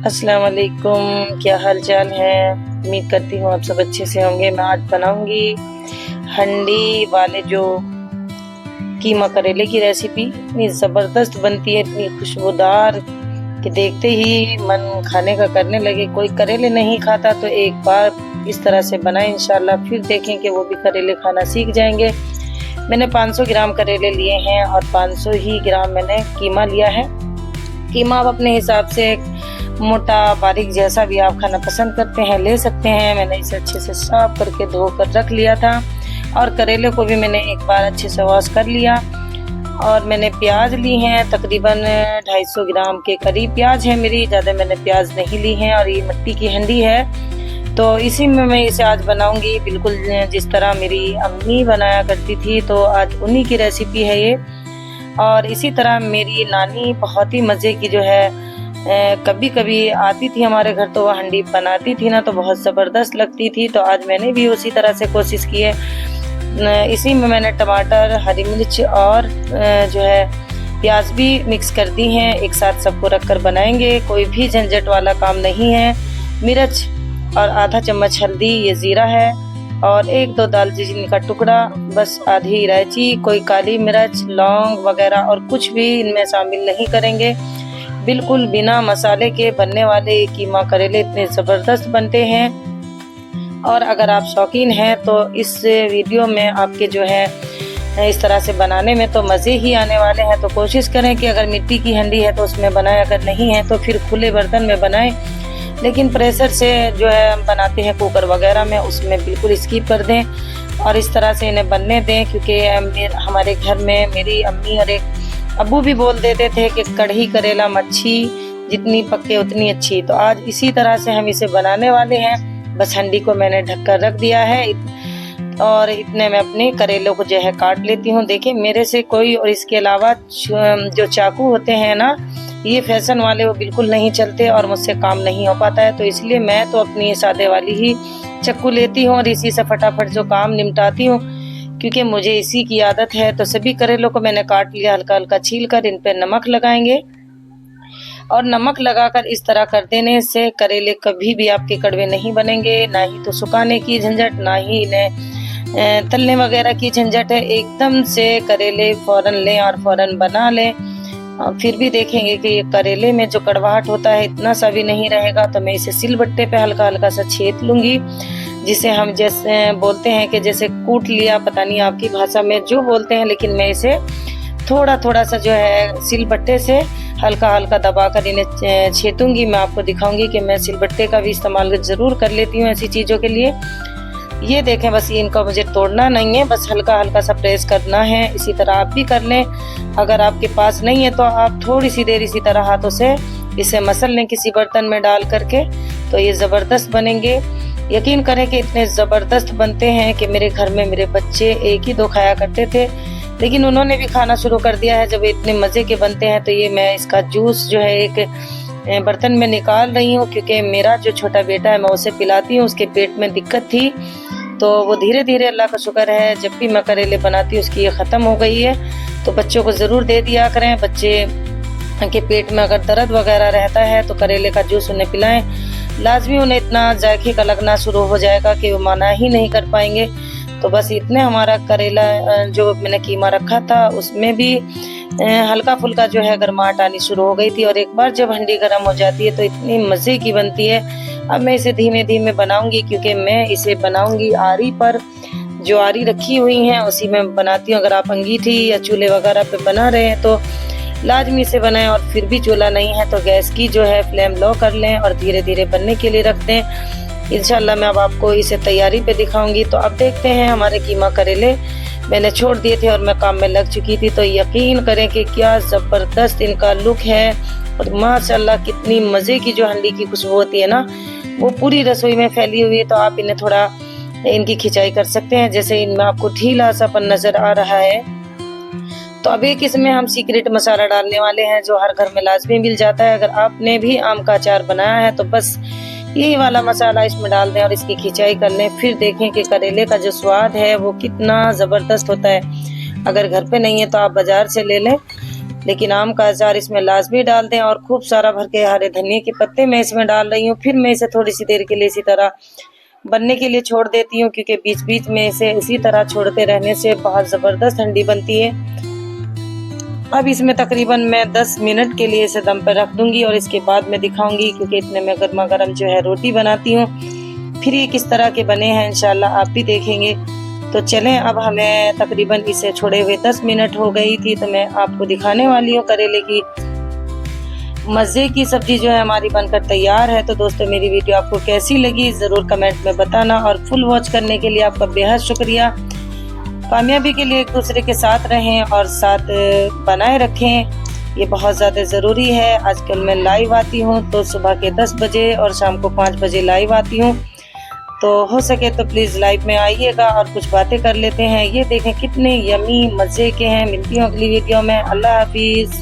अस्सलाम वालेकुम, क्या हाल चाल है। उम्मीद करती हूँ आप सब अच्छे से होंगे। मैं आज बनाऊंगी हंडी वाले जो कीमा करेले की रेसिपी। इतनी ज़बरदस्त बनती है, इतनी खुशबूदार कि देखते ही मन खाने का करने लगे। कोई करेले नहीं खाता तो एक बार इस तरह से बनाएं, इंशाल्लाह फिर देखें कि वो भी करेले खाना सीख जाएंगे। मैंने 500 ग्राम करेले लिए हैं और 500 ही ग्राम मैंने कीमा लिया है। कीमा आप अपने हिसाब से मोटा बारीक जैसा भी आप खाना पसंद करते हैं ले सकते हैं। मैंने इसे अच्छे से साफ करके धो कर रख लिया था और करेले को भी मैंने एक बार अच्छे से वॉश कर लिया। और मैंने प्याज ली हैं तकरीबन 250 ग्राम के करीब प्याज है मेरी, ज़्यादा मैंने प्याज नहीं ली हैं। और ये मिट्टी की हंडी है तो इसी में मैं इसे आज बनाऊंगी बिल्कुल जिस तरह मेरी अम्मी बनाया करती थी, तो आज उन्हीं की रेसिपी है ये। और इसी तरह मेरी नानी बहुत ही मज़े की जो है कभी कभी आती थी हमारे घर तो वह हंडी बनाती थी ना, तो बहुत ज़बरदस्त लगती थी। तो आज मैंने भी उसी तरह से कोशिश की है। इसी में मैंने टमाटर, हरी मिर्च और जो है प्याज भी मिक्स कर दी हैं। एक साथ सबको रख कर बनाएंगे, कोई भी झंझट वाला काम नहीं है। मिर्च और आधा चम्मच हल्दी, ये ज़ीरा है और 1-2 दालचीनी का टुकड़ा, बस आधी इलायची, कोई काली मिर्च, लौंग वगैरह और कुछ भी इनमें शामिल नहीं करेंगे। बिल्कुल बिना मसाले के बनने वाले ये कीमा करेले इतने ज़बरदस्त बनते हैं। और अगर आप शौकीन हैं तो इस वीडियो में आपके जो है इस तरह से बनाने में तो मज़े ही आने वाले हैं। तो कोशिश करें कि अगर मिट्टी की हंडी है तो उसमें बनाएं, अगर नहीं है तो फिर खुले बर्तन में बनाएं। लेकिन प्रेशर से जो है हम बनाते हैं कुकर वगैरह में, उसमें बिल्कुल स्किप कर दें और इस तरह से इन्हें बनने दें। क्योंकि हमारे घर में मेरी अम्मी और एक अब्बू भी बोल देते थे कि कढ़ी करेला मच्छी, जितनी पके उतनी अच्छी। तो आज इसी तरह से हम इसे बनाने वाले हैं। बस हंडी को मैंने ढककर रख दिया है और इतने में अपने करेलों को जो है काट लेती हूँ। देखिए मेरे से कोई, और इसके अलावा जो चाकू होते हैं ना, ये फैशन वाले वो बिल्कुल नहीं चलते और मुझसे काम नहीं हो पाता है। तो इसलिए मैं तो अपनी सादे वाली ही चाकू लेती हूँ और इसी से फटाफट जो काम निपटाती हूँ, क्योंकि मुझे इसी की आदत है। तो सभी करेलों को मैंने काट लिया, हल्का हल्का छील कर इन पर नमक लगाएंगे। और नमक लगाकर इस तरह कर देने से करेले कभी भी आपके कड़वे नहीं बनेंगे। ना ही तो सुखाने की झंझट, ना ही इन्हें तलने वगैरह की झंझट है। एकदम से करेले फ़ौरन लें और फ़ौरन बना लें। फिर भी देखेंगे कि ये करेले में जो कड़वाहट होता है इतना सा भी नहीं रहेगा। तो मैं इसे सिलबट्टे पे हल्का हल्का सा छेद लूँगी, जिसे हम जैसे बोलते हैं कि जैसे कूट लिया, पता नहीं आपकी भाषा में जो बोलते हैं, लेकिन मैं इसे थोड़ा थोड़ा सा जो है सिलबट्टे से हल्का हल्का दबाकर इन्हें छेदूंगी। मैं आपको दिखाऊंगी कि मैं सिलबट्टे का भी इस्तेमाल ज़रूर कर लेती हूँ ऐसी चीज़ों के लिए। ये देखें, बस इनको मुझे तोड़ना नहीं है, बस हल्का हल्का सा प्रेस करना है। इसी तरह आप भी कर लें। अगर आपके पास नहीं है तो आप थोड़ी सी देर इसी तरह हाथों से इसे मसल लें किसी बर्तन में डाल करके, तो ये ज़बरदस्त बनेंगे। यकीन करें कि इतने ज़बरदस्त बनते हैं कि मेरे घर में मेरे बच्चे 1 ही 2 खाया करते थे, लेकिन उन्होंने भी खाना शुरू कर दिया है जब इतने मज़े के बनते हैं। तो ये मैं इसका जूस जो है एक बर्तन में निकाल रही हूँ, क्योंकि मेरा जो छोटा बेटा है मैं उसे पिलाती हूँ। उसके पेट में दिक्कत थी तो वो धीरे धीरे, अल्लाह का शुक्र है, जब भी मैं करेले बनाती हूँ उसकी ये ख़त्म हो गई है। तो बच्चों को ज़रूर दे दिया करें। बच्चे के पेट में अगर दर्द वगैरह रहता है तो करेले का जूस उन्हें पिलाएं। लाजमी उन्हें इतना जायके का लगना शुरू हो जाएगा कि वो मना ही नहीं कर पाएंगे। तो बस इतने हमारा करेला जो मैंने कीमा रखा था उसमें भी हल्का फुल्का जो है गर्माहट आनी शुरू हो गई थी। और एक बार जब हंडी गर्म हो जाती है तो इतनी मज़े की बनती है। अब मैं इसे धीमे धीमे बनाऊंगी, क्योंकि मैं इसे बनाऊंगी आरी पर। जो आरी रखी हुई हैं उसी में बनाती हूँ। अगर आप अंगीठी या चूल्हे वगैरह पे बना रहे हैं तो लाजमी से बनाएं, और फिर भी चूल्हा नहीं है तो गैस की जो है फ्लेम लो कर लें और धीरे धीरे बनने के लिए रख दें। इंशाल्लाह मैं अब आपको इसे तैयारी पे दिखाऊंगी। तो अब देखते हैं हमारे कीमा करेले मैंने छोड़ दिए थे और मैं काम में लग चुकी थी। तो यकीन करें कि क्या ज़बरदस्त इनका लुक है और माशाल्लाह कितनी मज़े की जो हंडी की खुशबू होती है ना, वो पूरी रसोई में फैली हुई है। तो आप इन्हें थोड़ा इनकी खिंचाई कर सकते हैं, जैसे इनमें आपको ढीला सापन नज़र आ रहा है। तो अब एक इसमें हम सीक्रेट मसाला डालने वाले हैं जो हर घर में लाजमी मिल जाता है। अगर आपने भी आम का अचार बनाया है तो बस यही वाला मसाला इसमें डाल दें और इसकी खिंचाई कर लें। फिर देखें कि करेले का जो स्वाद है वो कितना ज़बरदस्त होता है। अगर घर पे नहीं है तो आप बाज़ार से ले लें। लेकिन आम का अचार इसमें लाजमी डाल दें। और खूब सारा भर के हरे धनिया के पत्ते मैं इसमें डाल रही हूँ। फिर मैं इसे थोड़ी सी देर के लिए इसी तरह बनने के लिए छोड़ देती हूँ, क्योंकि बीच बीच में इसे इसी तरह छोड़ते रहने से बहुत ज़बरदस्त हंडी बनती है। अब इसमें तकरीबन मैं 10 मिनट के लिए इसे दम पर रख दूंगी और इसके बाद मैं दिखाऊंगी, क्योंकि इतने में गर्मा गर्म जो है रोटी बनाती हूँ। फिर ये किस तरह के बने हैं इंशाल्लाह आप भी देखेंगे। तो चलें, अब हमें तकरीबन इसे छोड़े हुए 10 मिनट हो गई थी, तो मैं आपको दिखाने वाली हूँ करेले की मज़े की सब्जी जो है हमारी बनकर तैयार है। तो दोस्तों, मेरी वीडियो आपको कैसी लगी ज़रूर कमेंट में बताना, और फुल वॉच करने के लिए आपका बेहद शुक्रिया। कामयाबी के लिए एक दूसरे के साथ रहें और साथ बनाए रखें, ये बहुत ज़्यादा ज़रूरी है। आजकल मैं लाइव आती हूँ तो सुबह के 10 बजे और शाम को 5 बजे लाइव आती हूँ, तो हो सके तो प्लीज़ लाइव में आइएगा और कुछ बातें कर लेते हैं। ये देखें कितने यमी मज़े के हैं। मिलती हूँ अगली वीडियो में। अल्लाह हाफिज़।